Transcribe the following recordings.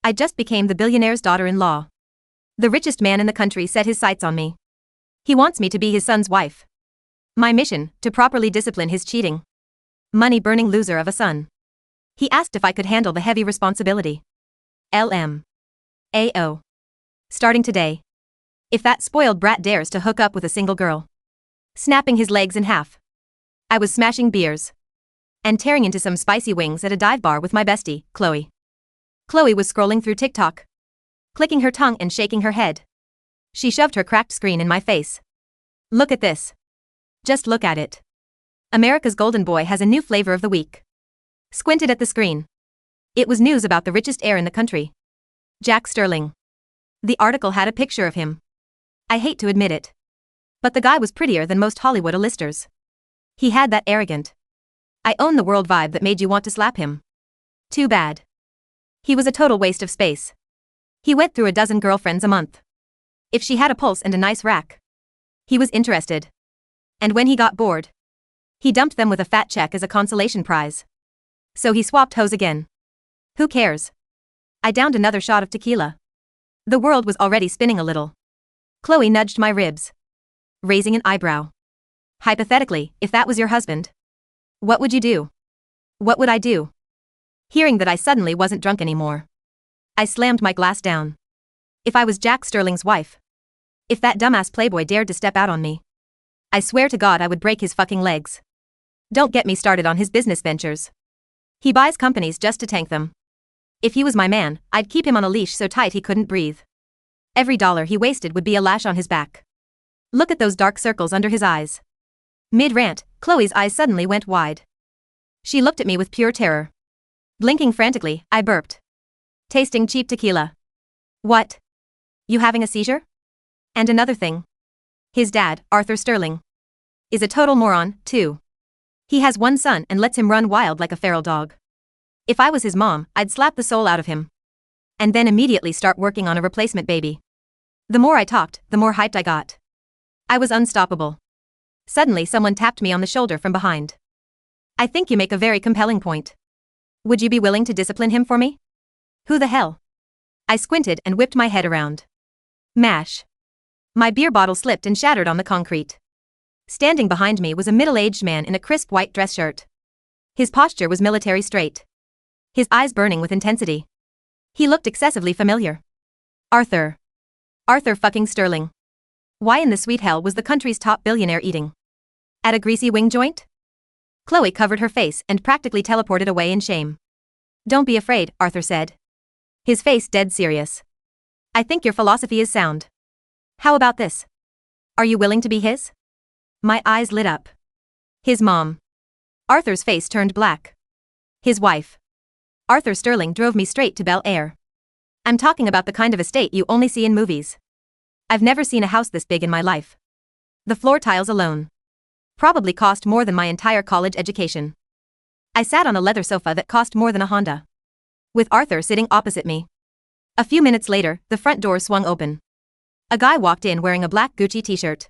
I just became the billionaire's daughter-in-law. The richest man in the country set his sights on me. He wants me to be his son's wife. My mission, to properly discipline his cheating, money-burning loser of a son. He asked if I could handle the heavy responsibility. LMAO. Starting today. If that spoiled brat dares to hook up with a single girl. Snapping his legs in half. I was smashing beers. And tearing into some spicy wings at a dive bar with my bestie, Chloe. Chloe was scrolling through TikTok. Clicking her tongue and shaking her head. She shoved her cracked screen in my face. Look at this. Just look at it. America's golden boy has a new flavor of the week. Squinted at the screen. It was news about the richest heir in the country. Jack Sterling. The article had a picture of him. I hate to admit it. But the guy was prettier than most Hollywood A-listers. He had that arrogant, I own the world vibe that made you want to slap him. Too bad. He was a total waste of space. He went through a dozen girlfriends a month. If she had a pulse and a nice rack, he was interested. And when he got bored, he dumped them with a fat check as a consolation prize. So he swapped hoes again. Who cares? I downed another shot of tequila. The world was already spinning a little. Chloe nudged my ribs, raising an eyebrow. Hypothetically, if that was your husband, what would you do? What would I do? Hearing that I suddenly wasn't drunk anymore, I slammed my glass down. If I was Jack Sterling's wife, if that dumbass playboy dared to step out on me, I swear to God I would break his fucking legs. Don't get me started on his business ventures. He buys companies just to tank them. If he was my man, I'd keep him on a leash so tight he couldn't breathe. Every dollar he wasted would be a lash on his back. Look at those dark circles under his eyes. Mid-rant, Chloe's eyes suddenly went wide. She looked at me with pure terror. Blinking frantically, I burped. Tasting cheap tequila. What? You having a seizure? And another thing. His dad, Arthur Sterling, is a total moron, too. He has one son and lets him run wild like a feral dog. If I was his mom, I'd slap the soul out of him. And then immediately start working on a replacement baby. The more I talked, the more hyped I got. I was unstoppable. Suddenly someone tapped me on the shoulder from behind. I think you make a very compelling point. Would you be willing to discipline him for me? Who the hell? I squinted and whipped my head around. Mash. My beer bottle slipped and shattered on the concrete. Standing behind me was a middle-aged man in a crisp white dress shirt. His posture was military straight. His eyes burning with intensity. He looked excessively familiar. Arthur. Arthur fucking Sterling. Why in the sweet hell was the country's top billionaire eating at a greasy wing joint? Chloe covered her face and practically teleported away in shame. Don't be afraid, Arthur said. His face dead serious. I think your philosophy is sound. How about this? Are you willing to be his? My eyes lit up. His mom. Arthur's face turned black. His wife. Arthur Sterling drove me straight to Bel Air. I'm talking about the kind of estate you only see in movies. I've never seen a house this big in my life. The floor tiles alone probably cost more than my entire college education. I sat on a leather sofa that cost more than a Honda, with Arthur sitting opposite me. A few minutes later, the front door swung open. A guy walked in wearing a black Gucci t-shirt,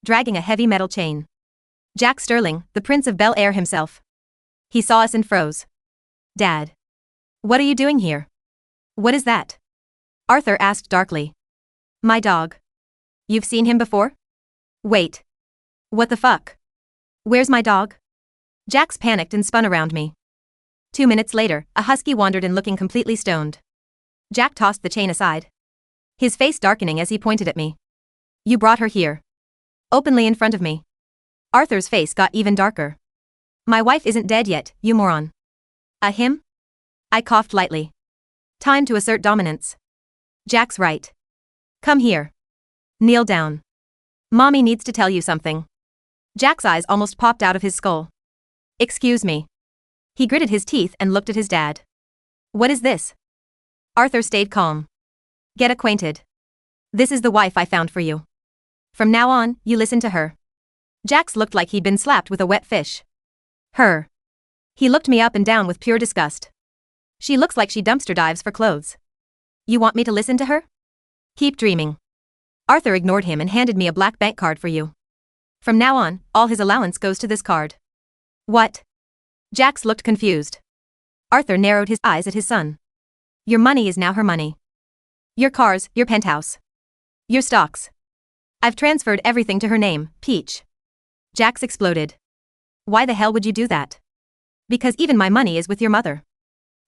dragging a heavy metal chain. Jack Sterling, the Prince of Bel Air himself. He saw us and froze. Dad. What are you doing here? What is that? Arthur asked darkly. My dog. You've seen him before? Wait. What the fuck? Where's my dog? Jax panicked and spun around me. 2 minutes later, a husky wandered in looking completely stoned. Jack tossed the chain aside, his face darkening as he pointed at me. You brought her here. Openly in front of me. Arthur's face got even darker. My wife isn't dead yet, you moron. Him? I coughed lightly. Time to assert dominance. Jack's right. Come here. Kneel down. Mommy needs to tell you something. Jack's eyes almost popped out of his skull. Excuse me. He gritted his teeth and looked at his dad. What is this? Arthur stayed calm. Get acquainted. This is the wife I found for you. From now on, you listen to her. Jax looked like he'd been slapped with a wet fish. Her. He looked me up and down with pure disgust. She looks like she dumpster dives for clothes. You want me to listen to her? Keep dreaming. Arthur ignored him and handed me a black bank card for you. From now on, all his allowance goes to this card. What? Jax looked confused. Arthur narrowed his eyes at his son. Your money is now her money. Your cars, your penthouse. Your stocks. I've transferred everything to her name, Peach. Jax exploded. Why the hell would you do that? Because even my money is with your mother.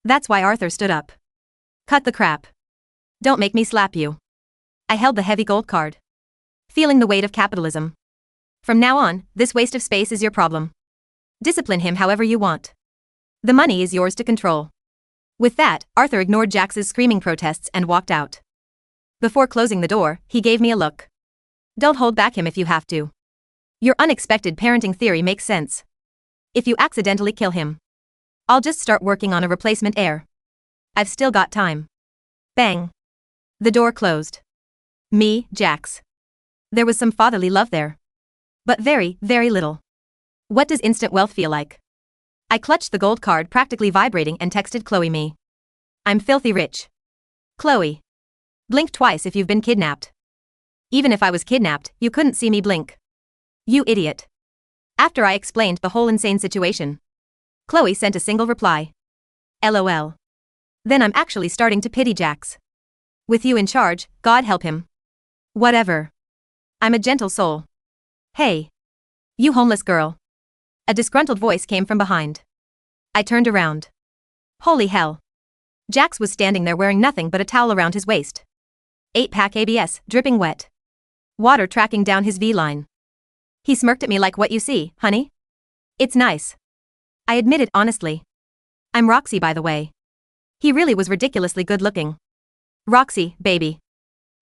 That's why Arthur stood up. Cut the crap. Don't make me slap you. I held the heavy gold card. Feeling the weight of capitalism. From now on, this waste of space is your problem. Discipline him however you want. The money is yours to control. With that, Arthur ignored Jax's screaming protests and walked out. Before closing the door, he gave me a look. Don't hold back him if you have to. Your unexpected parenting theory makes sense. If you accidentally kill him, I'll just start working on a replacement heir. I've still got time. Bang. The door closed. Me, Jax. There was some fatherly love there. But very, very little. What does instant wealth feel like? I clutched the gold card practically vibrating and texted Chloe me. I'm filthy rich. Chloe. Blink twice if you've been kidnapped. Even if I was kidnapped, you couldn't see me blink. You idiot. After I explained the whole insane situation, Chloe sent a single reply. LOL. Then I'm actually starting to pity Jax. With you in charge, God help him. Whatever. I'm a gentle soul. Hey. You homeless girl. A disgruntled voice came from behind. I turned around. Holy hell. Jax was standing there wearing nothing but a towel around his waist. 8-pack ABS, dripping wet. Water tracking down his V-line. He smirked at me like what you see, honey. It's nice. I admitted honestly. I'm Roxy, by the way. He really was ridiculously good looking. Roxy, baby.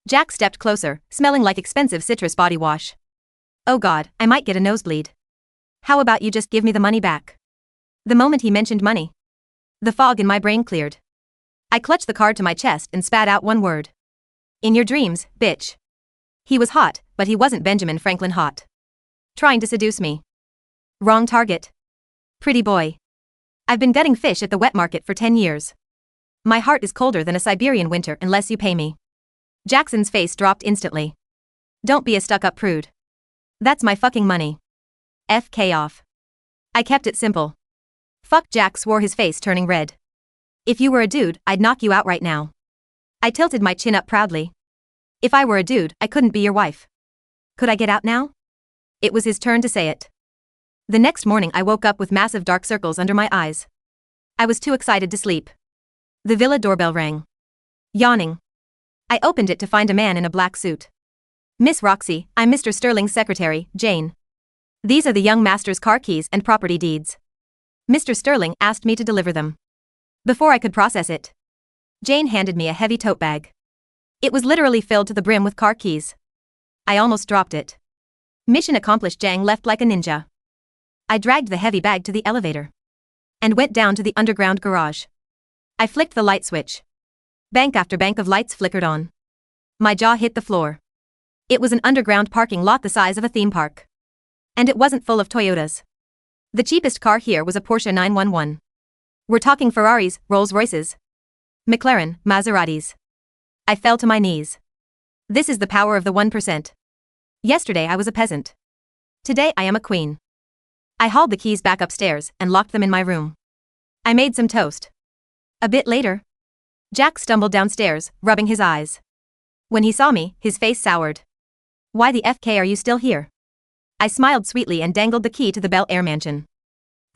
Jack stepped closer, smelling like expensive citrus body wash. Oh God, I might get a nosebleed. How about you just give me the money back? The moment he mentioned money, the fog in my brain cleared. I clutched the card to my chest and spat out one word. In your dreams, bitch. He was hot, but he wasn't Benjamin Franklin hot. Trying to seduce me. Wrong target. Pretty boy. I've been gutting fish at the wet market for 10 years. My heart is colder than a Siberian winter unless you pay me. Jackson's face dropped instantly. Don't be a stuck-up prude. That's my fucking money. FK off. I kept it simple. Fuck, Jack swore, his face turning red. If you were a dude, I'd knock you out right now. I tilted my chin up proudly. If I were a dude, I couldn't be your wife. Could I get out now? It was his turn to say it. The next morning I woke up with massive dark circles under my eyes. I was too excited to sleep. The villa doorbell rang. Yawning, I opened it to find a man in a black suit. Miss Roxy, I'm Mr. Sterling's secretary, Jane. These are the young master's car keys and property deeds. Mr. Sterling asked me to deliver them. Before I could process it, Jane handed me a heavy tote bag. It was literally filled to the brim with car keys. I almost dropped it. Mission accomplished. Jang left like a ninja. I dragged the heavy bag to the elevator and went down to the underground garage. I flicked the light switch. Bank after bank of lights flickered on. My jaw hit the floor. It was an underground parking lot the size of a theme park. And it wasn't full of Toyotas. The cheapest car here was a Porsche 911. We're talking Ferraris, Rolls-Royces, McLaren, Maseratis. I fell to my knees. This is the power of the 1%. Yesterday I was a peasant. Today I am a queen. I hauled the keys back upstairs and locked them in my room. I made some toast. A bit later, Jack stumbled downstairs, rubbing his eyes. When he saw me, his face soured. Why the FK are you still here? I smiled sweetly and dangled the key to the Bel Air mansion.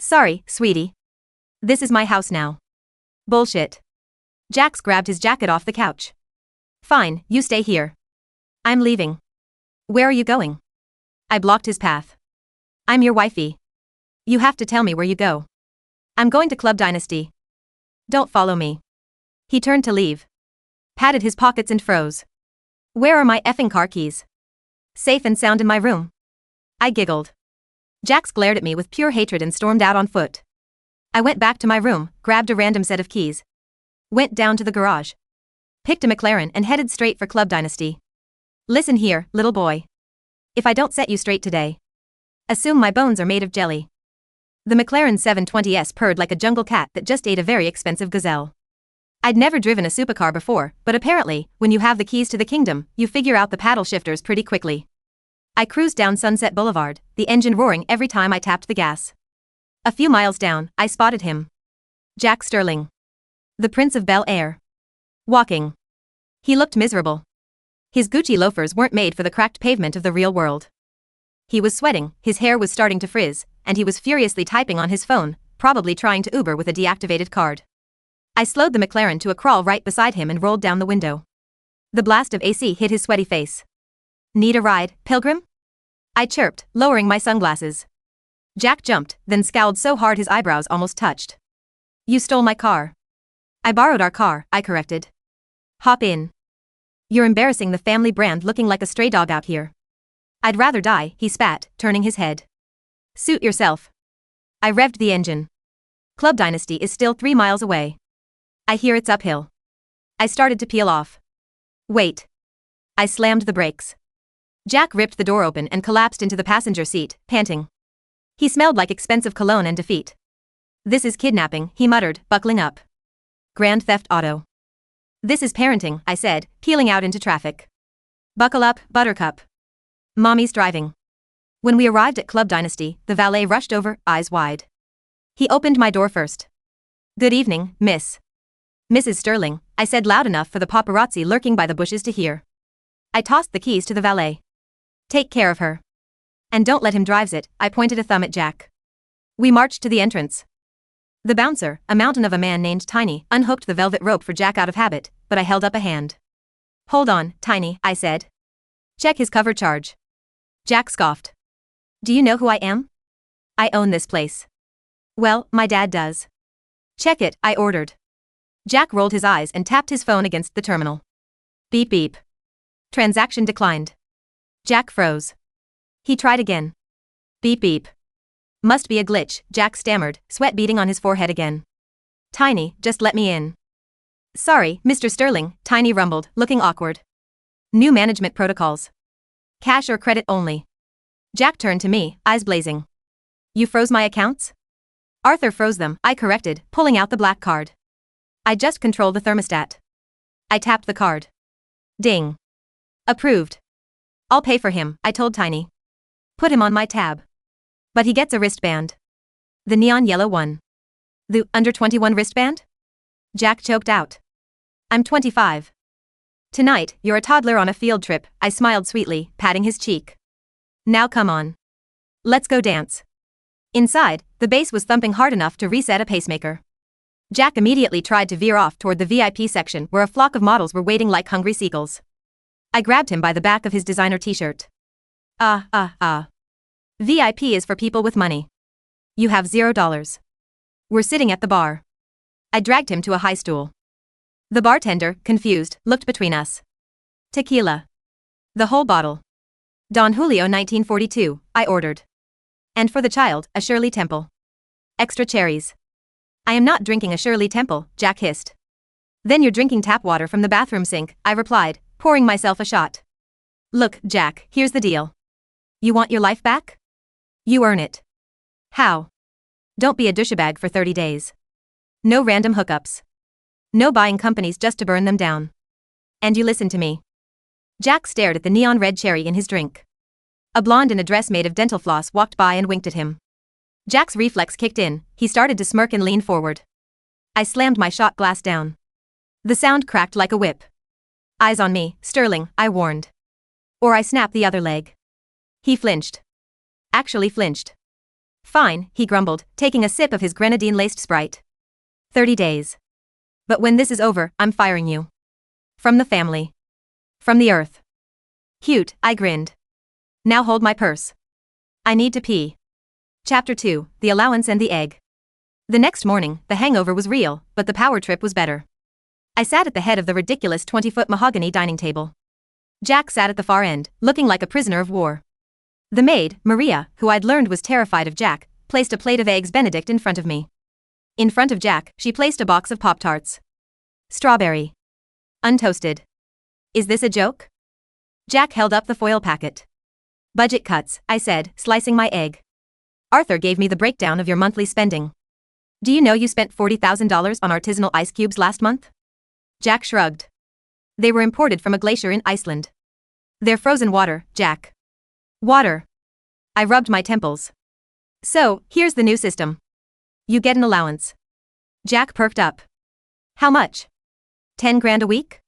Sorry, sweetie. This is my house now. Bullshit. Jax grabbed his jacket off the couch. Fine, you stay here. I'm leaving. Where are you going? I blocked his path. I'm your wifey. You have to tell me where you go. I'm going to Club Dynasty. Don't follow me. He turned to leave. Patted his pockets and froze. Where are my effing car keys? Safe and sound in my room. I giggled. Jax glared at me with pure hatred and stormed out on foot. I went back to my room, grabbed a random set of keys. Went down to the garage. Picked a McLaren and headed straight for Club Dynasty. Listen here, little boy. If I don't set you straight today, assume my bones are made of jelly. The McLaren 720S purred like a jungle cat that just ate a very expensive gazelle. I'd never driven a supercar before, but apparently, when you have the keys to the kingdom, you figure out the paddle shifters pretty quickly. I cruised down Sunset Boulevard, the engine roaring every time I tapped the gas. A few miles down, I spotted him. Jack Sterling. The Prince of Bel Air. Walking. He looked miserable. His Gucci loafers weren't made for the cracked pavement of the real world. He was sweating, his hair was starting to frizz, and he was furiously typing on his phone, probably trying to Uber with a deactivated card. I slowed the McLaren to a crawl right beside him and rolled down the window. The blast of AC hit his sweaty face. "Need a ride, Pilgrim?" I chirped, lowering my sunglasses. Jack jumped, then scowled so hard his eyebrows almost touched. "You stole my car." "I borrowed our car," I corrected. "Hop in. You're embarrassing the family brand looking like a stray dog out here." "I'd rather die," he spat, turning his head. "Suit yourself." I revved the engine. Club Dynasty is still 3 miles away. I hear it's uphill. I started to peel off. "Wait." I slammed the brakes. Jack ripped the door open and collapsed into the passenger seat, panting. He smelled like expensive cologne and defeat. "This is kidnapping," he muttered, buckling up. "Grand Theft Auto." "This is parenting," I said, peeling out into traffic. "Buckle up, Buttercup. Mommy's driving." When we arrived at Club Dynasty, the valet rushed over, eyes wide. He opened my door first. "Good evening, Miss." "Mrs. Sterling," I said loud enough for the paparazzi lurking by the bushes to hear. I tossed the keys to the valet. "Take care of her. And don't let him drive it," I pointed a thumb at Jack. We marched to the entrance. The bouncer, a mountain of a man named Tiny, unhooked the velvet rope for Jack out of habit, but I held up a hand. "Hold on, Tiny," I said. "Check his cover charge." Jack scoffed. "Do you know who I am?" "I own this place." "Well, my dad does." "Check it," I ordered. Jack rolled his eyes and tapped his phone against the terminal. Beep beep. Transaction declined. Jack froze. He tried again. Beep beep. "Must be a glitch," Jack stammered, sweat beading on his forehead again. "Tiny, just let me in." "Sorry, Mr. Sterling," Tiny rumbled, looking awkward. "New management protocols. Cash or credit only." Jack turned to me, eyes blazing. "You froze my accounts?" "Arthur froze them," I corrected, pulling out the black card. "I just control the thermostat." I tapped the card. Ding. "Approved." "I'll pay for him," I told Tiny. "Put him on my tab." "But he gets a wristband." "The neon yellow one." "The under 21 wristband?" Jack choked out. "I'm 25. "Tonight, you're a toddler on a field trip," I smiled sweetly, patting his cheek. "Now come on. Let's go dance." Inside, the bass was thumping hard enough to reset a pacemaker. Jack immediately tried to veer off toward the VIP section where a flock of models were waiting like hungry seagulls. I grabbed him by the back of his designer t-shirt. VIP is for people with money. You have $0. We're sitting at the bar." I dragged him to a high stool. The bartender, confused, looked between us. "Tequila. The whole bottle." "Don Julio 1942, I ordered. "And for the child, a Shirley Temple. Extra cherries." "I am not drinking a Shirley Temple," Jack hissed. "Then you're drinking tap water from the bathroom sink," I replied, pouring myself a shot. "Look, Jack, here's the deal. You want your life back? You earn it." "How?" "Don't be a douchebag for 30 days. No random hookups. No buying companies just to burn them down. And you listen to me." Jack stared at the neon red cherry in his drink. A blonde in a dress made of dental floss walked by and winked at him. Jack's reflex kicked in, he started to smirk and lean forward. I slammed my shot glass down. The sound cracked like a whip. "Eyes on me, Sterling," I warned. "Or I snap the other leg." He flinched. Actually flinched. "Fine," he grumbled, taking a sip of his grenadine-laced Sprite. 30 days. But when this is over, I'm firing you. From the family. From the earth. Cute, I grinned. Now hold my purse. I need to pee. Chapter 2, The Allowance and the Egg. The next morning, the hangover was real, but the power trip was better. I sat at the head of the ridiculous 20-foot mahogany dining table. Jack sat at the far end, looking like a prisoner of war. The maid, Maria, who I'd learned was terrified of Jack, placed a plate of eggs Benedict in front of me. In front of Jack, she placed a box of Pop-Tarts. Strawberry. Untoasted. "Is this a joke?" Jack held up the foil packet. "Budget cuts," I said, slicing my egg. "Arthur gave me the breakdown of your monthly spending. Do you know you spent $40,000 on artisanal ice cubes last month?" Jack shrugged. "They were imported from a glacier in Iceland. They're frozen water, Jack." "Water." I rubbed my temples. "So, here's the new system. You get an allowance." Jack perked up. "How much?" 10 grand a week?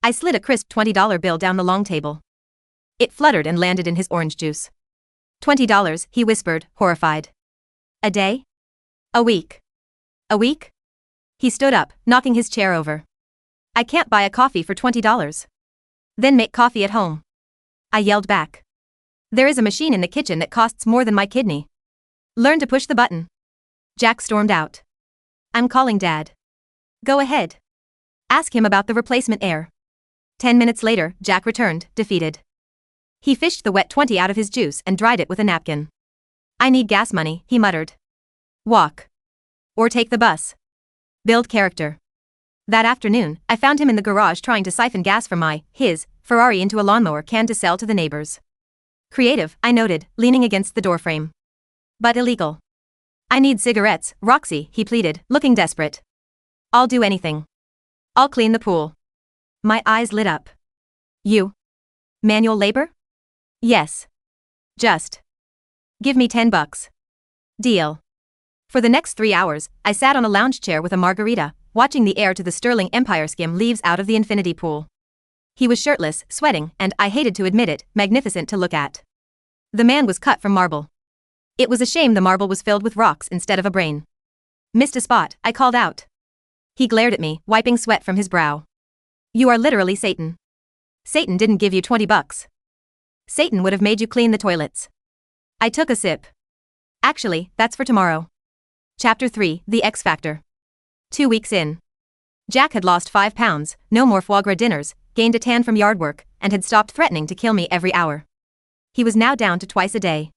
I slid a crisp $20 bill down the long table. It fluttered and landed in his orange juice. $20, he whispered, horrified. A day? A week. A week? He stood up, knocking his chair over. I can't buy a coffee for $20. Then make coffee at home. I yelled back. There is a machine in the kitchen that costs more than my kidney. Learn to push the button. Jack stormed out. I'm calling Dad. Go ahead. Ask him about the replacement heir. 10 minutes later, Jack returned, defeated. He fished the wet 20 out of his juice and dried it with a napkin. I need gas money, he muttered. Walk. Or take the bus. Build character. That afternoon, I found him in the garage trying to siphon gas from his Ferrari into a lawnmower can to sell to the neighbors. Creative, I noted, leaning against the doorframe. But illegal. I need cigarettes, Roxy, he pleaded, looking desperate. I'll do anything. I'll clean the pool. My eyes lit up. You? Manual labor? Yes. Just. Give me $10. Deal. For the next 3 hours, I sat on a lounge chair with a margarita, watching the heir to the Sterling Empire skim leaves out of the infinity pool. He was shirtless, sweating, and, I hated to admit it, magnificent to look at. The man was cut from marble. It was a shame the marble was filled with rocks instead of a brain. Missed a spot, I called out. He glared at me, wiping sweat from his brow. You are literally Satan. Satan didn't give you $20. Satan would have made you clean the toilets. I took a sip. Actually, that's for tomorrow. Chapter 3, The X Factor. 2 weeks in. Jack had lost 5 pounds, no more foie gras dinners, gained a tan from yard work, and had stopped threatening to kill me every hour. He was now down to twice a day.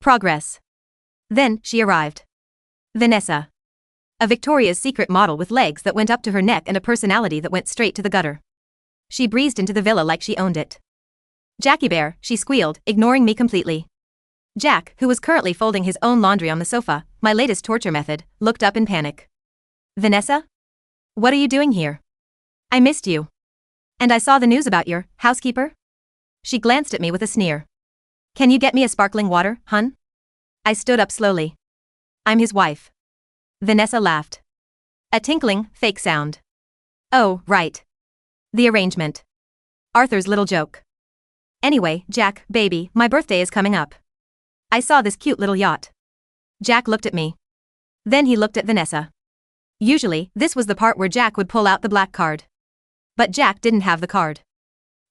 Progress. Then, she arrived. Vanessa. A Victoria's Secret model with legs that went up to her neck and a personality that went straight to the gutter. She breezed into the villa like she owned it. Jackie Bear, she squealed, ignoring me completely. Jack, who was currently folding his own laundry on the sofa, my latest torture method, looked up in panic. Vanessa? What are you doing here? I missed you. And I saw the news about your housekeeper? She glanced at me with a sneer. Can you get me a sparkling water, hun? I stood up slowly. I'm his wife. Vanessa laughed. A tinkling, fake sound. Oh, right. The arrangement. Arthur's little joke. Anyway, Jack, baby, my birthday is coming up. I saw this cute little yacht. Jack looked at me. Then he looked at Vanessa. Usually, this was the part where Jack would pull out the black card. But Jack didn't have the card.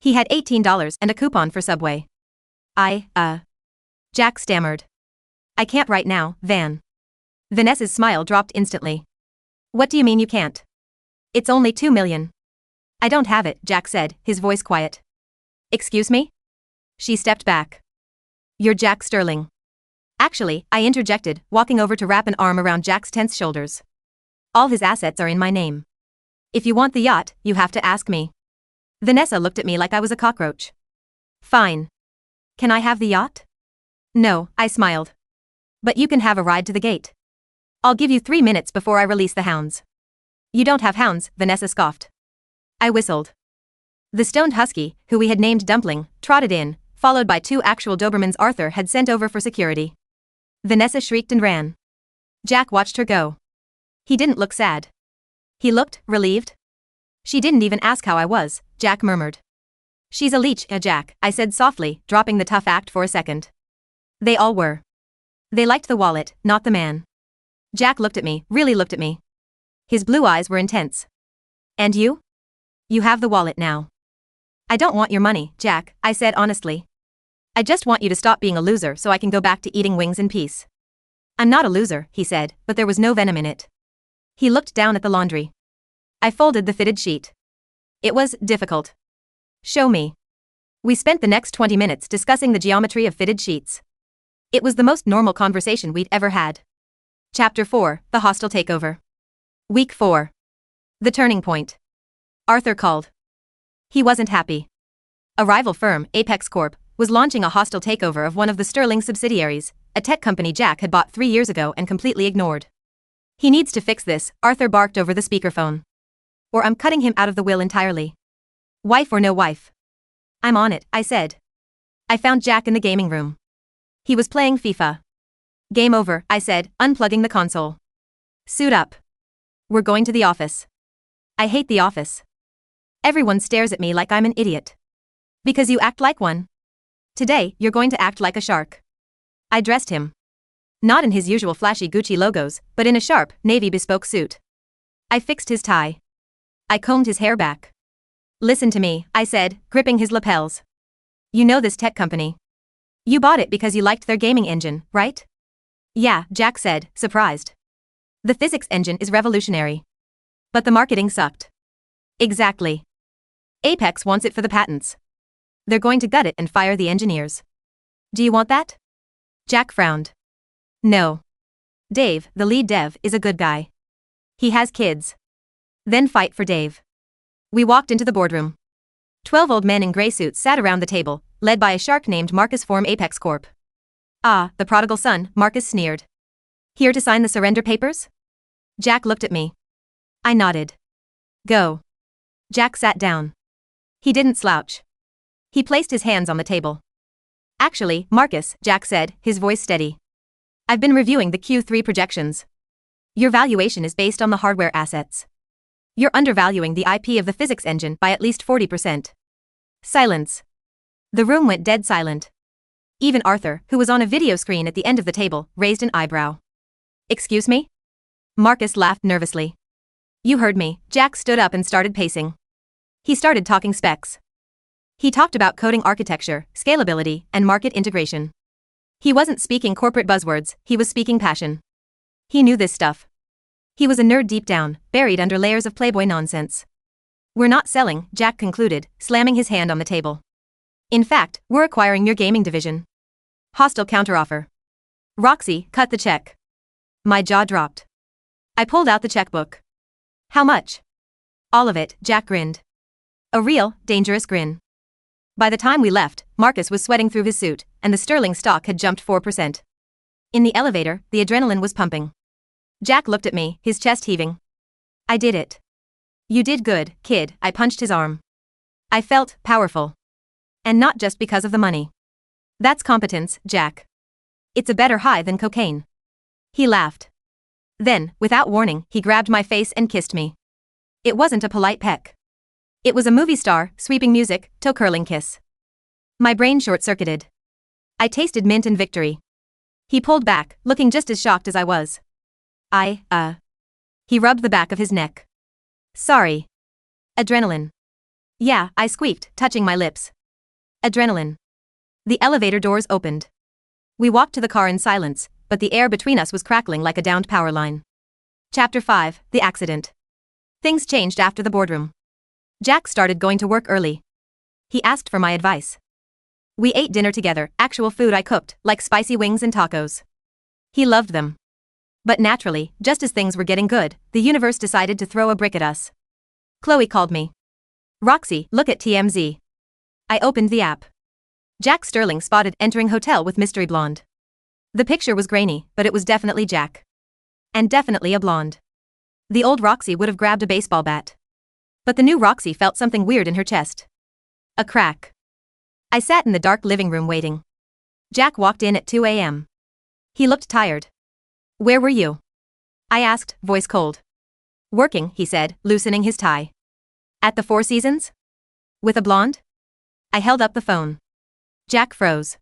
He had $18 and a coupon for Subway. Jack stammered. I can't right now, Van. Vanessa's smile dropped instantly. What do you mean you can't? It's only $2 million. I don't have it, Jack said, his voice quiet. Excuse me? She stepped back. You're Jack Sterling. Actually, I interjected, walking over to wrap an arm around Jack's tense shoulders. All his assets are in my name. If you want the yacht, you have to ask me. Vanessa looked at me like I was a cockroach. Fine. Can I have the yacht? No, I smiled. But you can have a ride to the gate. I'll give you 3 minutes before I release the hounds. You don't have hounds, Vanessa scoffed. I whistled. The stoned husky, who we had named Dumpling, trotted in, followed by 2 actual Dobermans Arthur had sent over for security. Vanessa shrieked and ran. Jack watched her go. He didn't look sad. He looked relieved. She didn't even ask how I was, Jack murmured. She's a leech, Jack, I said softly, dropping the tough act for a second. They all were. They liked the wallet, not the man. Jack looked at me, really looked at me. His blue eyes were intense. And you? You have the wallet now. I don't want your money, Jack, I said honestly. I just want you to stop being a loser so I can go back to eating wings in peace. I'm not a loser, he said, but there was no venom in it. He looked down at the laundry. I folded the fitted sheet. It was difficult. Show me. We spent the next 20 minutes discussing the geometry of fitted sheets. It was the most normal conversation we'd ever had. Chapter 4, The Hostile Takeover. Week 4. The Turning Point. Arthur called. He wasn't happy. A rival firm, Apex Corp, was launching a hostile takeover of one of the Sterling subsidiaries, a tech company Jack had bought 3 years ago and completely ignored. He needs to fix this, Arthur barked over the speakerphone. Or I'm cutting him out of the will entirely. Wife or no wife? I'm on it, I said. I found Jack in the gaming room. He was playing FIFA. Game over, I said, unplugging the console. Suit up. We're going to the office. I hate the office. Everyone stares at me like I'm an idiot. Because you act like one. Today, you're going to act like a shark. I dressed him. Not in his usual flashy Gucci logos, but in a sharp, navy bespoke suit. I fixed his tie. I combed his hair back. Listen to me, I said, gripping his lapels. You know this tech company. You bought it because you liked their gaming engine, right? Yeah, Jack said, surprised. The physics engine is revolutionary. But the marketing sucked. Exactly. Apex wants it for the patents. They're going to gut it and fire the engineers. Do you want that? Jack frowned. No. Dave, the lead dev, is a good guy. He has kids. Then fight for Dave. We walked into the boardroom. 12 old men in gray suits sat around the table, led by a shark named Marcus from Apex Corp. Ah, the prodigal son, Marcus sneered. Here to sign the surrender papers? Jack looked at me. I nodded. Go. Jack sat down. He didn't slouch. He placed his hands on the table. Actually, Marcus, Jack said, his voice steady. I've been reviewing the Q3 projections. Your valuation is based on the hardware assets. You're undervaluing the IP of the physics engine by at least 40%. Silence. The room went dead silent. Even Arthur, who was on a video screen at the end of the table, raised an eyebrow. Excuse me? Marcus laughed nervously. You heard me. Jack stood up and started pacing. He started talking specs. He talked about coding architecture, scalability, and market integration. He wasn't speaking corporate buzzwords, he was speaking passion. He knew this stuff. He was a nerd deep down, buried under layers of Playboy nonsense. We're not selling, Jack concluded, slamming his hand on the table. In fact, we're acquiring your gaming division. Hostile counteroffer. Roxy, cut the check. My jaw dropped. I pulled out the checkbook. How much? All of it, Jack grinned. A real, dangerous grin. By the time we left, Marcus was sweating through his suit, and the sterling stock had jumped 4%. In the elevator, the adrenaline was pumping. Jack looked at me, his chest heaving. I did it. You did good, kid, I punched his arm. I felt powerful. And not just because of the money. That's competence, Jack. It's a better high than cocaine. He laughed. Then, without warning, he grabbed my face and kissed me. It wasn't a polite peck. It was a movie star, sweeping music, toe-curling kiss. My brain short-circuited. I tasted mint and victory. He pulled back, looking just as shocked as I was. He rubbed the back of his neck. Sorry. Adrenaline. Yeah, I squeaked, touching my lips. Adrenaline. The elevator doors opened. We walked to the car in silence, but the air between us was crackling like a downed power line. Chapter 5, The Accident. Things changed after the boardroom. Jack started going to work early. He asked for my advice. We ate dinner together, actual food I cooked, like spicy wings and tacos. He loved them. But naturally, just as things were getting good, the universe decided to throw a brick at us. Chloe called me. Roxy, look at TMZ. I opened the app. Jack Sterling spotted entering hotel with mystery blonde. The picture was grainy, but it was definitely Jack. And definitely a blonde. The old Roxy would have grabbed a baseball bat. But the new Roxy felt something weird in her chest. A crack. I sat in the dark living room waiting. Jack walked in at 2 a.m. He looked tired. Where were you? I asked, voice cold. Working, he said, loosening his tie. At the Four Seasons? With a blonde? I held up the phone. Jack froze.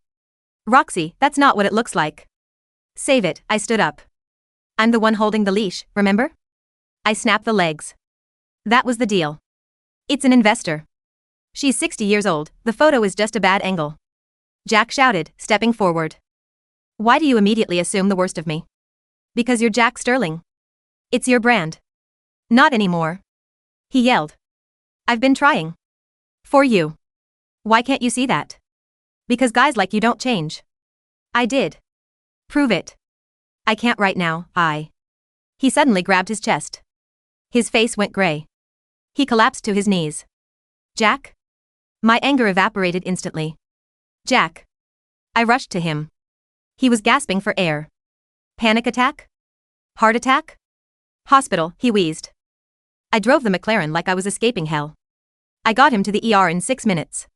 Roxy, that's not what it looks like. Save it, I stood up. I'm the one holding the leash, remember? I snapped the legs. That was the deal. It's an investor. She's 60 years old, the photo is just a bad angle. Jack shouted, stepping forward. Why do you immediately assume the worst of me? Because you're Jack Sterling. It's your brand. Not anymore. He yelled. I've been trying. For you. Why can't you see that? Because guys like you don't change. I did. Prove it. I can't right now, He suddenly grabbed his chest. His face went gray. He collapsed to his knees. Jack? My anger evaporated instantly. Jack. I rushed to him. He was gasping for air. Panic attack? Heart attack? Hospital, he wheezed. I drove the McLaren like I was escaping hell. I got him to the ER in 6 minutes.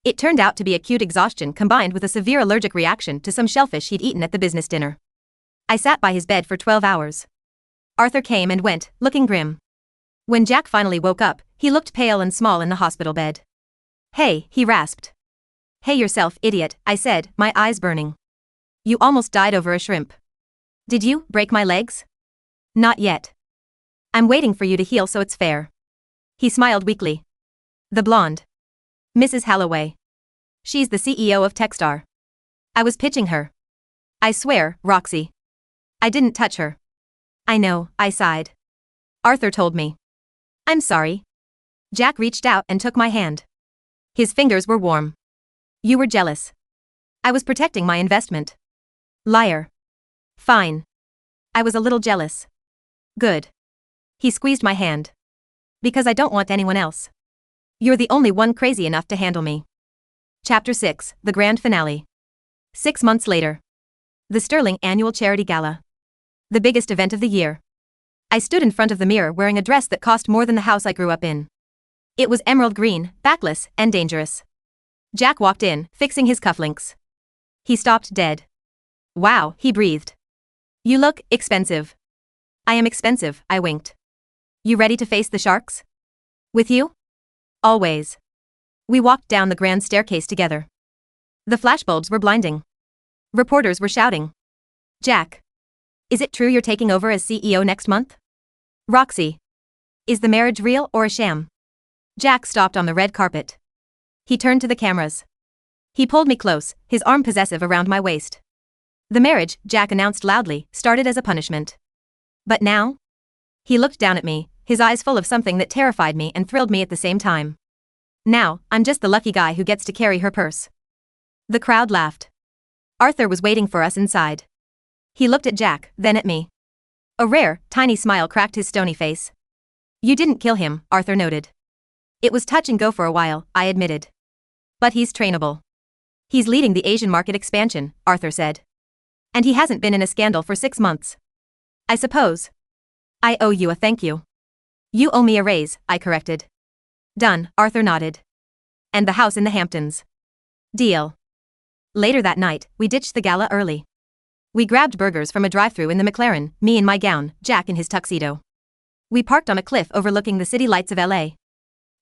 It turned out to be acute exhaustion combined with a severe allergic reaction to some shellfish he'd eaten at the business dinner. I sat by his bed for 12 hours. Arthur came and went, looking grim. When Jack finally woke up, He looked pale and small in the hospital bed. Hey, he rasped. Hey yourself, idiot, I said, my eyes burning. You almost died over a shrimp. Did you break my legs? Not yet. I'm waiting for you to heal so it's fair. He smiled weakly. The blonde. Mrs. Halloway. She's the CEO of Techstar. I was pitching her. I swear, Roxy. I didn't touch her. I know, I sighed. Arthur told me. I'm sorry. Jack reached out and took my hand. His fingers were warm. You were jealous. I was protecting my investment. Liar. Fine. I was a little jealous. Good. He squeezed my hand. Because I don't want anyone else. You're the only one crazy enough to handle me. Chapter 6, the grand finale. 6 months later. The Sterling Annual Charity Gala. The biggest event of the year. I stood in front of the mirror wearing a dress that cost more than the house I grew up in. It was emerald green, backless, and dangerous. Jack walked in, fixing his cufflinks. He stopped dead. Wow, he breathed. You look expensive. I am expensive, I winked. You ready to face the sharks? With you? Always. We walked down the grand staircase together. The flashbulbs were blinding. Reporters were shouting. Jack. Is it true you're taking over as CEO next month? Roxy. Is the marriage real or a sham? Jack stopped on the red carpet. He turned to the cameras. He pulled me close, his arm possessive around my waist. The marriage, Jack announced loudly, started as a punishment. But now? He looked down at me, his eyes full of something that terrified me and thrilled me at the same time. Now, I'm just the lucky guy who gets to carry her purse. The crowd laughed. Arthur was waiting for us inside. He looked at Jack, then at me. A rare, tiny smile cracked his stony face. You didn't kill him, Arthur noted. It was touch and go for a while, I admitted. But he's trainable. He's leading the Asian market expansion, Arthur said. And he hasn't been in a scandal for 6 months. I suppose. I owe you a thank you. You owe me a raise, I corrected. Done, Arthur nodded. And the house in the Hamptons. Deal. Later that night, we ditched the gala early. We grabbed burgers from a drive-thru in the McLaren, me in my gown, Jack in his tuxedo. We parked on a cliff overlooking the city lights of LA.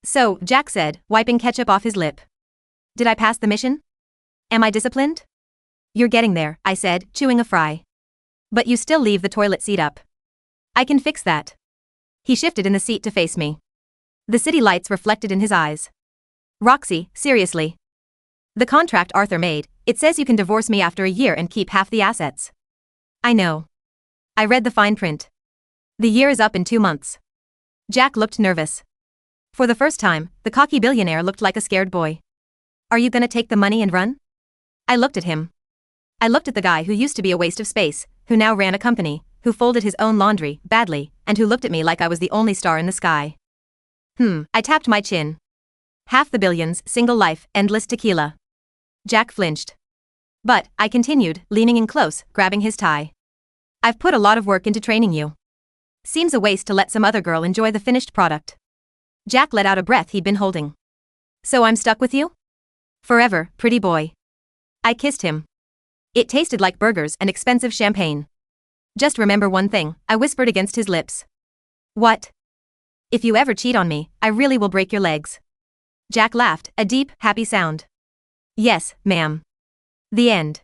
So, Jack said, wiping ketchup off his lip. Did I pass the mission? Am I disciplined? You're getting there, I said, chewing a fry. But you still leave the toilet seat up. I can fix that. He shifted in the seat to face me. The city lights reflected in his eyes. Roxy, seriously. The contract Arthur made, it says you can divorce me after a year and keep half the assets. I know. I read the fine print. The year is up in 2 months. Jack looked nervous. For the first time, the cocky billionaire looked like a scared boy. Are you gonna take the money and run? I looked at him. I looked at the guy who used to be a waste of space, who now ran a company, who folded his own laundry, badly, and who looked at me like I was the only star in the sky. I tapped my chin. Half the billions, single life, endless tequila. Jack flinched. But, I continued, leaning in close, grabbing his tie. I've put a lot of work into training you. Seems a waste to let some other girl enjoy the finished product. Jack let out a breath he'd been holding. So I'm stuck with you? Forever, pretty boy. I kissed him. It tasted like burgers and expensive champagne. Just remember one thing, I whispered against his lips. What? If you ever cheat on me, I really will break your legs. Jack laughed, a deep, happy sound. Yes, ma'am. The end.